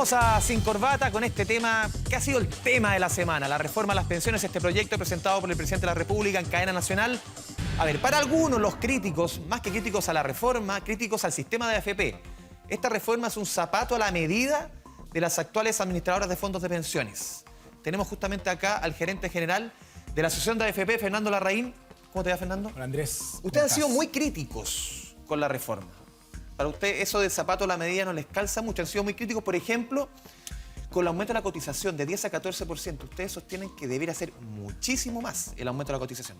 Vamos a Sin Corbata con este tema que ha sido el tema de la semana, la reforma a las pensiones, este proyecto presentado por el presidente de la República en cadena nacional. A ver, para algunos, los críticos, más que críticos a la reforma, críticos al sistema de AFP, esta reforma es un zapato a la medida de las actuales administradoras de fondos de pensiones. Tenemos justamente acá al gerente general de la Asociación de AFP, Fernando Larraín. ¿Cómo te va, Fernando? Hola, Andrés. Ustedes han sido muy críticos con la reforma. Para usted eso del zapato a la medida no les calza mucho. Han sido muy críticos, por ejemplo, con el aumento de la cotización de 10 a 14%. Ustedes sostienen que debería ser muchísimo más el aumento de la cotización.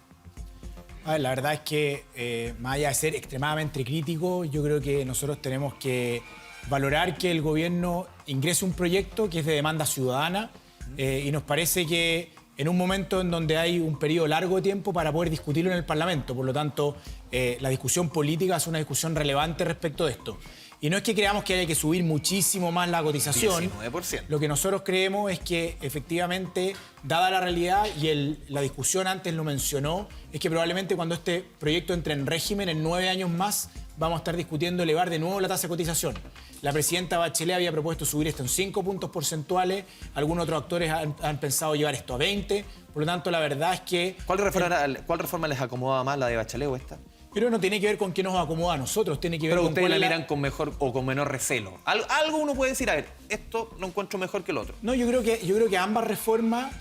A ver, la verdad es que, más allá de ser extremadamente crítico, yo creo que nosotros tenemos que valorar que el gobierno ingrese un proyecto que es de demanda ciudadana y nos parece que en un momento en donde hay un periodo largo de tiempo para poder discutirlo en el Parlamento. Por lo tanto, la discusión política es una discusión relevante respecto de esto. Y no es que creamos que haya que subir muchísimo más la cotización. 19%. Lo que nosotros creemos es que, efectivamente, dada la realidad, y la discusión antes lo mencionó, es que probablemente cuando este proyecto entre en régimen, en 9 años más, vamos a estar discutiendo elevar de nuevo la tasa de cotización. La presidenta Bachelet había propuesto subir esto en 5 puntos porcentuales, algunos otros actores han pensado llevar esto a 20, por lo tanto la verdad es que... ¿Cuál reforma les acomoda más, la de Bachelet o esta? Pero no tiene que ver con qué nos acomoda a nosotros, tiene que ver Pero con ustedes cuál la es miran con mejor o con menor recelo. Algo uno puede decir, a ver, esto lo encuentro mejor que el otro. No, yo creo que ambas reformas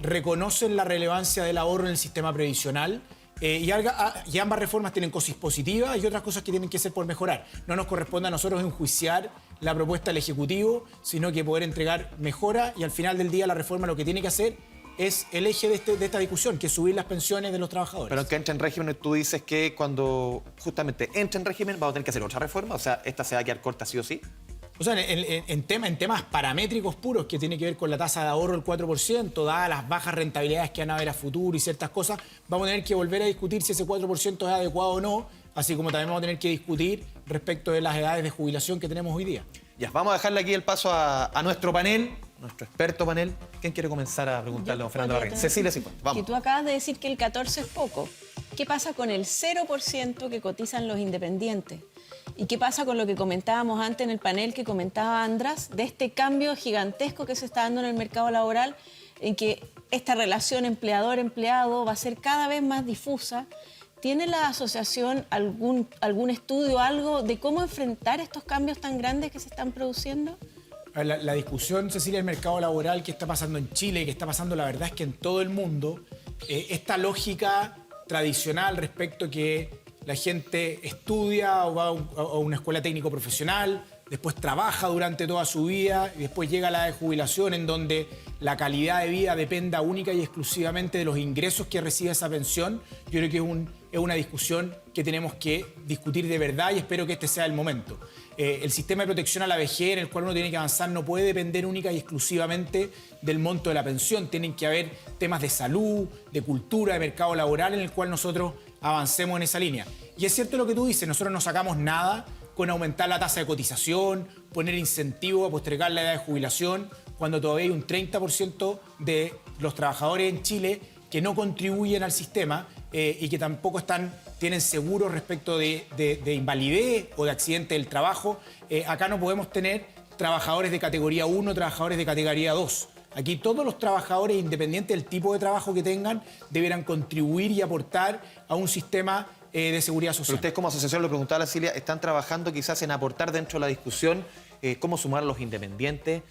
reconocen la relevancia del ahorro en el sistema previsional. Y ambas reformas tienen cosas positivas y otras cosas que tienen que ser por mejorar. No nos corresponde a nosotros enjuiciar la propuesta del Ejecutivo, sino que poder entregar mejora, y al final del día la reforma lo que tiene que hacer es el eje de esta discusión, que es subir las pensiones de los trabajadores. Pero que entre en régimen, tú dices que cuando justamente entre en régimen vamos a tener que hacer otra reforma, o sea, esta se va a quedar corta sí o sí. O sea, en temas paramétricos puros que tiene que ver con la tasa de ahorro del 4%, dadas las bajas rentabilidades que van a haber a futuro y ciertas cosas, vamos a tener que volver a discutir si ese 4% es adecuado o no, así como también vamos a tener que discutir respecto de las edades de jubilación que tenemos hoy día. Ya, vamos a dejarle aquí el paso a nuestro panel, nuestro experto panel. ¿Quién quiere comenzar a preguntarle a don Fernando Larraín? Cecilia Cifuentes, vamos. Que tú acabas de decir que el 14 es poco. ¿Qué pasa con el 0% que cotizan los independientes? ¿Y qué pasa con lo que comentábamos antes en el panel que comentaba András, de este cambio gigantesco que se está dando en el mercado laboral, en que esta relación empleador-empleado va a ser cada vez más difusa? ¿Tiene la asociación algún estudio, algo de cómo enfrentar estos cambios tan grandes que se están produciendo? La discusión, Cecilia, del mercado laboral que está pasando en Chile y que está pasando, la verdad es que en todo el mundo, esta lógica tradicional respecto a que la gente estudia o va a una escuela técnico profesional, después trabaja durante toda su vida y después llega a la edad de jubilación, en donde la calidad de vida dependa única y exclusivamente de los ingresos que recibe esa pensión. Yo creo que es una discusión que tenemos que discutir de verdad y espero que este sea el momento. El sistema de protección a la vejez en el cual uno tiene que avanzar no puede depender única y exclusivamente del monto de la pensión. Tienen que haber temas de salud, de cultura, de mercado laboral en el cual nosotros avancemos en esa línea. Y es cierto lo que tú dices, nosotros no sacamos nada con aumentar la tasa de cotización, poner incentivos a postergar la edad de jubilación, cuando todavía hay un 30% de los trabajadores en Chile que no contribuyen al sistema y que tampoco tienen seguros respecto de invalidez o de accidente del trabajo. Acá no podemos tener trabajadores de categoría 1, trabajadores de categoría 2. Aquí todos los trabajadores, independiente del tipo de trabajo que tengan, deberán contribuir y aportar a un sistema de seguridad social. Pero ustedes como asociación, lo preguntaba a la Cilia, están trabajando quizás en aportar dentro de la discusión cómo sumar a los independientes,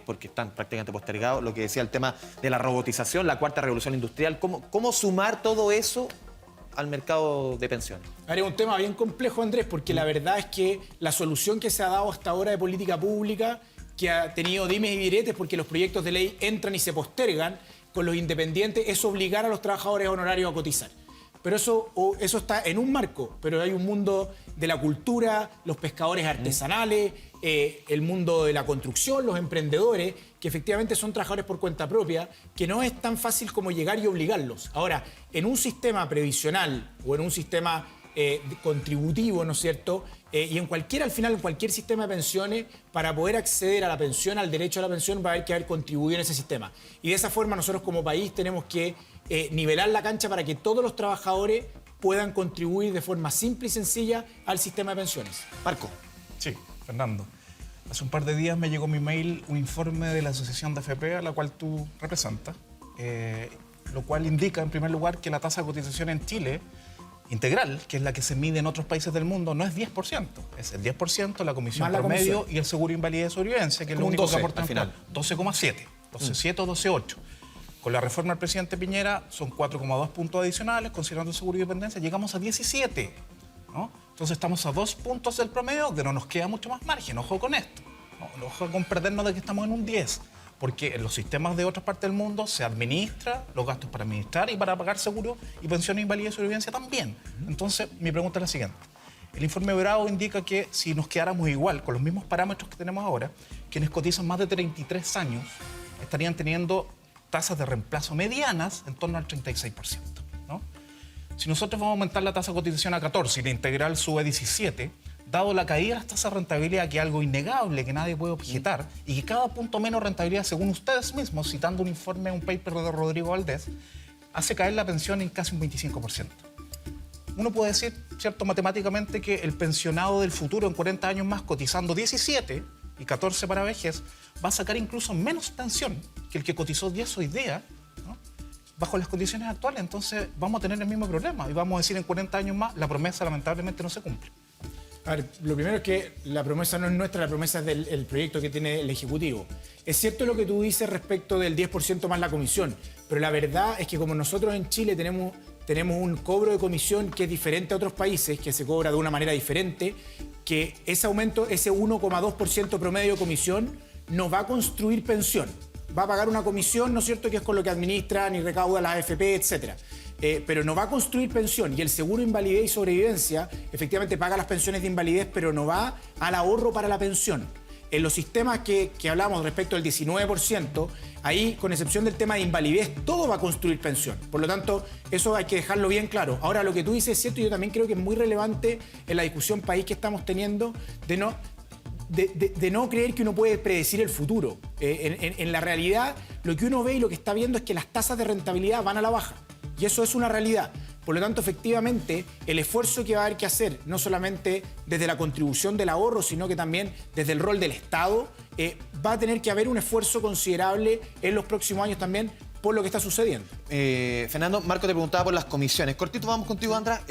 porque están prácticamente postergados, lo que decía el tema de la robotización, la cuarta revolución industrial, cómo sumar todo eso al mercado de pensiones. Es un tema bien complejo, Andrés, porque la verdad es que la solución que se ha dado hasta ahora de política pública, que ha tenido dimes y diretes porque los proyectos de ley entran y se postergan con los independientes, es obligar a los trabajadores honorarios a cotizar. Pero eso está en un marco, pero hay un mundo de la cultura, los pescadores artesanales, el mundo de la construcción, los emprendedores, que efectivamente son trabajadores por cuenta propia, que no es tan fácil como llegar y obligarlos. Ahora, en un sistema previsional o en un sistema contributivo, ¿no es cierto? Y en al final, en cualquier sistema de pensiones, para poder acceder a la pensión, al derecho a la pensión, va a haber que haber contribuido en ese sistema. Y de esa forma nosotros como país tenemos que nivelar la cancha para que todos los trabajadores puedan contribuir de forma simple y sencilla al sistema de pensiones. Marco. Sí, Fernando. Hace un par de días me llegó mi mail un informe de la Asociación de AFP a la cual tú representas, lo cual indica, en primer lugar, que la tasa de cotización en Chile integral, que es la que se mide en otros países del mundo, no es 10%. Es el 10% la comisión promedio y el seguro de invalidez y sobrevivencia, que es lo único que aporta al final. 12,7, 12,7 o 12,8. Con la reforma del presidente Piñera son 4,2 puntos adicionales, considerando el seguro y dependencia, llegamos a 17, ¿no? Entonces estamos a 2 puntos del promedio, que no nos queda mucho más margen. Ojo con esto, ¿no? Ojo con perdernos de que estamos en un 10. Porque en los sistemas de otras partes del mundo se administra los gastos para administrar y para pagar seguro y pensiones, invalidez y sobrevivencia también. Entonces, mi pregunta es la siguiente. El informe Bravo indica que si nos quedáramos igual, con los mismos parámetros que tenemos ahora, quienes cotizan más de 33 años estarían teniendo tasas de reemplazo medianas en torno al 36%, ¿no? Si nosotros vamos a aumentar la tasa de cotización a 14 y la integral sube a 17, dado la caída de las tasas de rentabilidad, que es algo innegable, que nadie puede objetar, y que cada punto menos rentabilidad, según ustedes mismos, citando un informe, un paper de Rodrigo Valdés, hace caer la pensión en casi un 25%. Uno puede decir, cierto, matemáticamente, que el pensionado del futuro en 40 años más, cotizando 17 y 14 para vejez, va a sacar incluso menos pensión que el que cotizó 10 hoy día, ¿no? Bajo las condiciones actuales. Entonces vamos a tener el mismo problema y vamos a decir en 40 años más, la promesa lamentablemente no se cumple. A ver, lo primero es que la promesa no es nuestra, la promesa es del proyecto que tiene el Ejecutivo. Es cierto lo que tú dices respecto del 10% más la comisión, pero la verdad es que como nosotros en Chile tenemos un cobro de comisión que es diferente a otros países, que se cobra de una manera diferente, que ese aumento, ese 1,2% promedio de comisión, no va a construir pensión. Va a pagar una comisión, ¿no es cierto?, que es con lo que administran y recauda las AFP, etcétera. Pero no va a construir pensión, y el seguro de invalidez y sobrevivencia efectivamente paga las pensiones de invalidez, pero no va al ahorro para la pensión. En los sistemas que hablamos respecto del 19%, ahí, con excepción del tema de invalidez, todo va a construir pensión. Por lo tanto, eso hay que dejarlo bien claro. Ahora, lo que tú dices es cierto, y yo también creo que es muy relevante en la discusión país que estamos teniendo, de no creer que uno puede predecir el futuro. En la realidad, lo que uno ve y lo que está viendo es que las tasas de rentabilidad van a la baja. Y eso es una realidad. Por lo tanto, efectivamente, el esfuerzo que va a haber que hacer, no solamente desde la contribución del ahorro, sino que también desde el rol del Estado, va a tener que haber un esfuerzo considerable en los próximos años también por lo que está sucediendo. Fernando, Marco te preguntaba por las comisiones. Cortito, vamos contigo, Andra.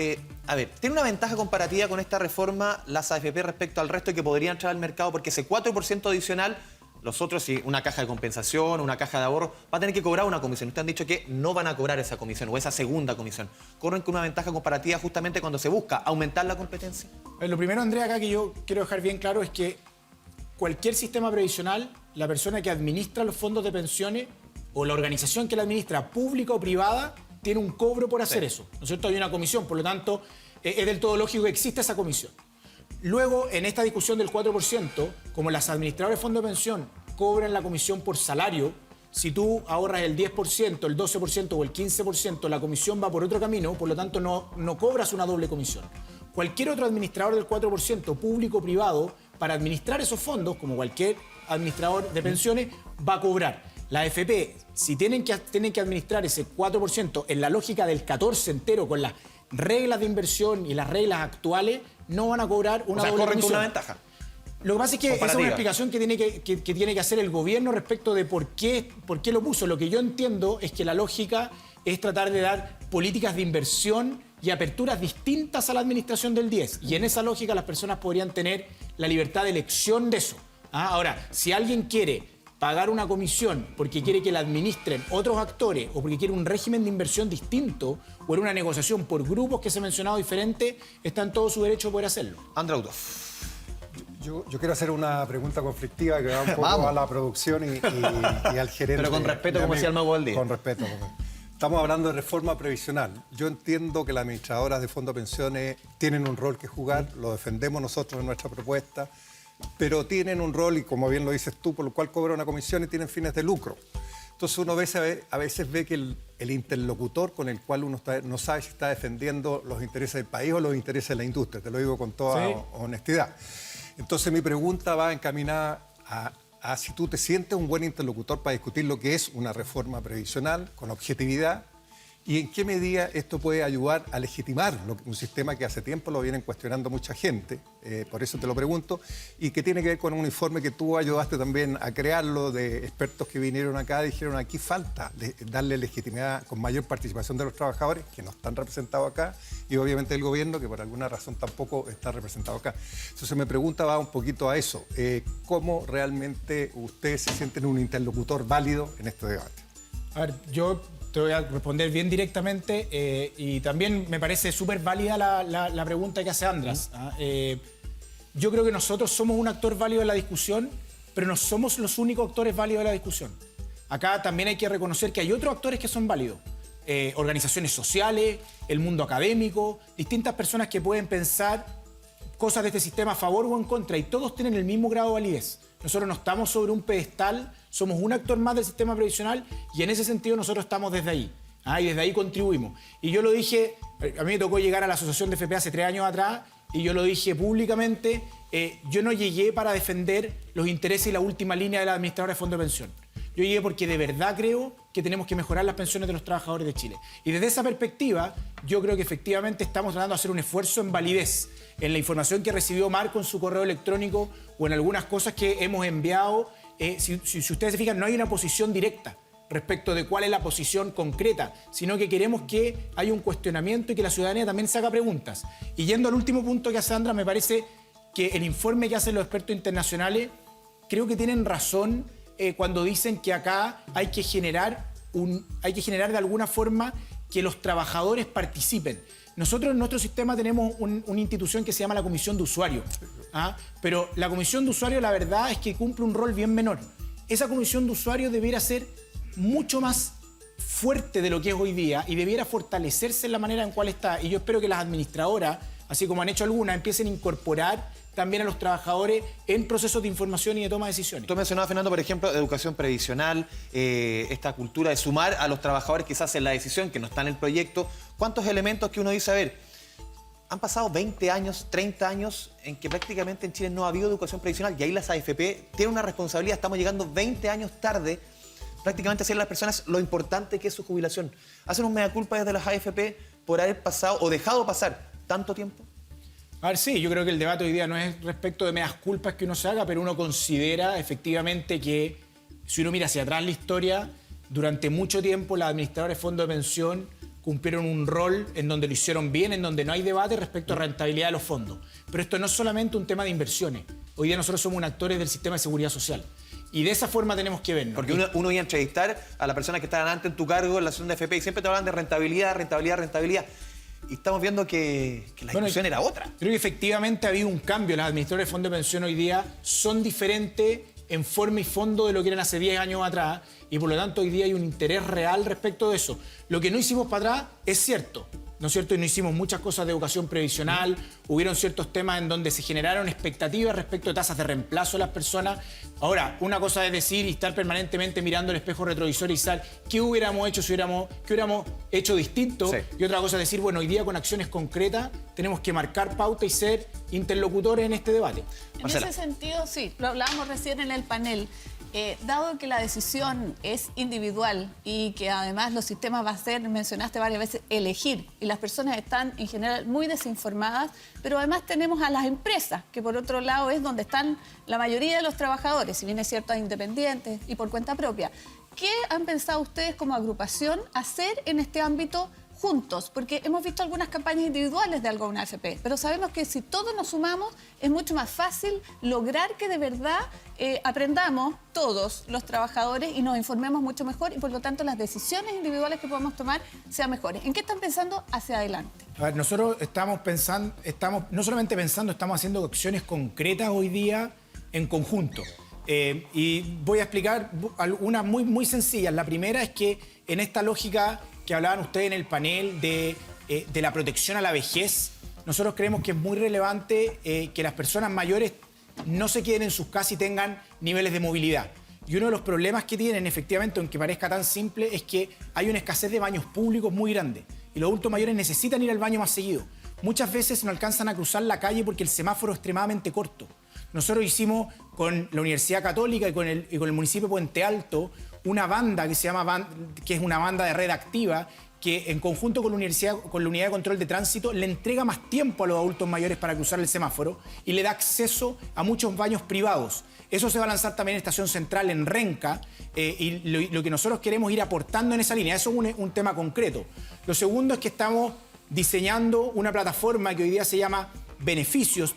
A ver, ¿tiene una ventaja comparativa con esta reforma las AFP respecto al resto que podría entrar al mercado? Porque ese 4% adicional, los otros, si una caja de compensación, una caja de ahorro, va a tener que cobrar una comisión. Ustedes han dicho que no van a cobrar esa comisión o esa segunda comisión. ¿Corren con una ventaja comparativa justamente cuando se busca aumentar la competencia? Lo primero, Andrea, acá que yo quiero dejar bien claro es que cualquier sistema previsional, la persona que administra los fondos de pensiones o la organización que la administra, pública o privada, tiene un cobro por hacer eso, ¿no es cierto? Hay una comisión, por lo tanto, es del todo lógico que exista esa comisión. Luego, en esta discusión del 4%, como las administradoras de fondos de pensión cobran la comisión por salario, si tú ahorras el 10%, el 12% o el 15%, la comisión va por otro camino, por lo tanto no cobras una doble comisión. Cualquier otro administrador del 4%, público o privado, para administrar esos fondos, como cualquier administrador de pensiones, va a cobrar. La AFP, si tienen que administrar ese 4% en la lógica del 14% entero, con las reglas de inversión y las reglas actuales, no van a cobrar una doble comisión. Con una ventaja. Lo que pasa es que esa es una explicación que tiene que hacer el gobierno respecto de por qué lo puso. Lo que yo entiendo es que la lógica es tratar de dar políticas de inversión y aperturas distintas a la administración del 10. Y en esa lógica las personas podrían tener la libertad de elección de eso. Ahora, si alguien quiere pagar una comisión porque quiere que la administren otros actores o porque quiere un régimen de inversión distinto o en una negociación por grupos que se ha mencionado diferente, está en todo su derecho de poder hacerlo. Andra Uto. Yo quiero hacer una pregunta conflictiva que va un poco a la producción y al gerente. Pero con respeto, como decía el Mago Valdés. Con respeto. Estamos hablando de reforma previsional. Yo entiendo que las administradoras de fondos de pensiones tienen un rol que jugar, lo defendemos nosotros en nuestra propuesta, pero tienen un rol, y como bien lo dices tú, por lo cual cobran una comisión y tienen fines de lucro. Entonces uno a veces ve que el interlocutor con el cual uno no sabe si está defendiendo los intereses del país o los intereses de la industria. Te lo digo con toda honestidad. Entonces mi pregunta va encaminada a si tú te sientes un buen interlocutor para discutir lo que es una reforma previsional con objetividad ¿Y en qué medida esto puede ayudar a legitimar un sistema que hace tiempo lo vienen cuestionando mucha gente? Por eso te lo pregunto. Y que tiene que ver con un informe que tú ayudaste también a crearlo, de expertos que vinieron acá y dijeron aquí falta darle legitimidad con mayor participación de los trabajadores, que no están representados acá, y obviamente el gobierno, que por alguna razón tampoco está representado acá. Entonces me pregunta va un poquito a eso. ¿Cómo realmente ustedes se sienten un interlocutor válido en este debate? A ver, yo te voy a responder bien directamente y también me parece súper válida la pregunta que hace András. Yo creo que nosotros somos un actor válido en la discusión, pero no somos los únicos actores válidos de la discusión. Acá también hay que reconocer que hay otros actores que son válidos. Organizaciones sociales, el mundo académico, distintas personas que pueden pensar cosas de este sistema a favor o en contra, y todos tienen el mismo grado de validez. Nosotros no estamos sobre un pedestal, somos un actor más del sistema previsional y en ese sentido nosotros estamos desde ahí. Y desde ahí contribuimos. Y yo lo dije, a mí me tocó llegar a la asociación de FP hace 3 años atrás y yo lo dije públicamente, yo no llegué para defender los intereses y la última línea de la administradora de fondo de pensión. Yo llegué porque de verdad creo que tenemos que mejorar las pensiones de los trabajadores de Chile. Y desde esa perspectiva, yo creo que efectivamente estamos tratando de hacer un esfuerzo en validez, en la información que recibió Marco en su correo electrónico o en algunas cosas que hemos enviado. Si ustedes se fijan, no hay una posición directa respecto de cuál es la posición concreta, sino que queremos que haya un cuestionamiento y que la ciudadanía también se haga preguntas. Y yendo al último punto que hace Sandra, me parece que el informe que hacen los expertos internacionales, creo que tienen razón cuando dicen que acá hay que generar de alguna forma que los trabajadores participen. Nosotros en nuestro sistema tenemos una institución que se llama la Comisión de Usuarios, pero la Comisión de Usuarios la verdad es que cumple un rol bien menor. Esa Comisión de Usuarios debiera ser mucho más fuerte de lo que es hoy día y debiera fortalecerse en la manera en cual está. Y yo espero que las administradoras, así como han hecho algunas, empiecen a incorporar también a los trabajadores en procesos de información y de toma de decisiones. Tú mencionabas, Fernando, por ejemplo, educación previsional, esta cultura de sumar a los trabajadores quizás en la decisión, que no está en el proyecto. ¿Cuántos elementos que uno dice, a ver, han pasado 20 años, 30 años en que prácticamente en Chile no ha habido educación previsional y ahí las AFP tienen una responsabilidad, estamos llegando 20 años tarde prácticamente a decirle a las personas lo importante que es su jubilación. ¿Hacen un mea culpa desde las AFP por haber pasado o dejado pasar tanto tiempo? A ver, sí, yo creo que el debate hoy día no es respecto de meas culpas que uno se haga, pero uno considera efectivamente que, si uno mira hacia atrás la historia, durante mucho tiempo las administradoras de fondos de pensión cumplieron un rol en donde lo hicieron bien, en donde no hay debate respecto a rentabilidad de los fondos. Pero esto no es solamente un tema de inversiones. Hoy día nosotros somos actores del sistema de seguridad social. Y de esa forma tenemos que vernos. Porque uno iba a entrevistar a la persona que estaban antes en tu cargo en la asociación de FP y siempre te hablan de rentabilidad, rentabilidad, rentabilidad. Y estamos viendo que la discusión era otra. Creo que efectivamente ha habido un cambio. Las administradoras de fondos de pensión hoy día son diferentes en forma y fondo de lo que eran hace 10 años atrás y por lo tanto hoy día hay un interés real respecto de eso. Lo que no hicimos para atrás es cierto, ¿no es cierto? Y no hicimos muchas cosas de educación previsional, hubieron ciertos temas en donde se generaron expectativas respecto de tasas de reemplazo de las personas. Ahora, una cosa es decir y estar permanentemente mirando el espejo retrovisor y saber qué hubiéramos hecho qué hubiéramos hecho distinto. Sí. Y otra cosa es decir, bueno, hoy día con acciones concretas tenemos que marcar pauta y ser interlocutores en este debate. En ese sentido, sí, lo hablábamos recién en el panel. Dado que la decisión es individual y que además los sistemas va a ser, mencionaste varias veces, elegir, y las personas están en general muy desinformadas, pero además tenemos a las empresas, que por otro lado es donde están la mayoría de los trabajadores, si bien es cierto, independientes y por cuenta propia. ¿Qué han pensado ustedes como agrupación hacer en este ámbito juntos? Porque hemos visto algunas campañas individuales de alguna AFP, pero sabemos que si todos nos sumamos es mucho más fácil lograr que de verdad aprendamos todos los trabajadores y nos informemos mucho mejor y por lo tanto las decisiones individuales que podamos tomar sean mejores. ¿En qué están pensando hacia adelante? A ver, nosotros estamos no solamente pensando, estamos haciendo acciones concretas hoy día en conjunto. Y voy a explicar algunas muy sencillas. La primera es que en esta lógica que hablaban ustedes en el panel de la protección a la vejez, nosotros creemos que es muy relevante que las personas mayores no se queden en sus casas y tengan niveles de movilidad. Y uno de los problemas que tienen, efectivamente, aunque parezca tan simple, es que hay una escasez de baños públicos muy grande y los adultos mayores necesitan ir al baño más seguido. Muchas veces no alcanzan a cruzar la calle porque el semáforo es extremadamente corto. Nosotros hicimos con la Universidad Católica y con el municipio de Puente Alto una banda que se llama que es una banda de red activa que en conjunto con la Unidad de Control de Tránsito le entrega más tiempo a los adultos mayores para cruzar el semáforo y le da acceso a muchos baños privados. Eso se va a lanzar también en Estación Central, en Renca, y lo que nosotros queremos ir aportando en esa línea. Eso es un tema concreto. Lo segundo es que estamos diseñando una plataforma que hoy día se llama Beneficios,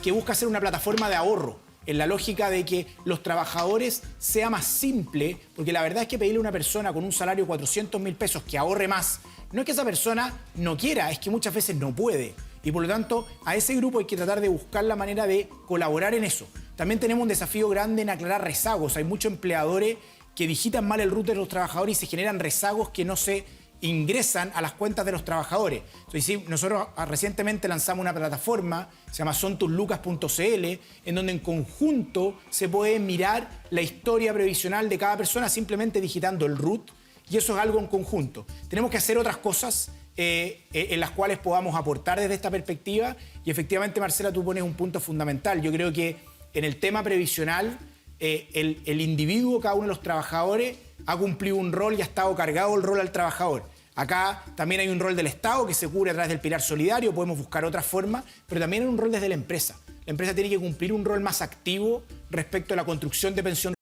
que busca ser una plataforma de ahorro, en la lógica de que los trabajadores sea más simple, porque la verdad es que pedirle a una persona con un salario de 400.000 pesos que ahorre más, no es que esa persona no quiera, es que muchas veces no puede. Y por lo tanto, a ese grupo hay que tratar de buscar la manera de colaborar en eso. También tenemos un desafío grande en aclarar rezagos. Hay muchos empleadores que digitan mal el RUT de los trabajadores y se generan rezagos que no se ingresan a las cuentas de los trabajadores. Entonces, nosotros recientemente lanzamos una plataforma, se llama sontuslucas.cl, en donde en conjunto se puede mirar la historia previsional de cada persona simplemente digitando el RUT, y eso es algo en conjunto. Tenemos que hacer otras cosas en las cuales podamos aportar desde esta perspectiva, y efectivamente, Marcela, tú pones un punto fundamental. Yo creo que en el tema previsional, el individuo, cada uno de los trabajadores, ha cumplido un rol y ha estado cargado el rol al trabajador. Acá también hay un rol del Estado que se cubre a través del pilar solidario, podemos buscar otras formas, pero también hay un rol desde la empresa. La empresa tiene que cumplir un rol más activo respecto a la construcción de pensión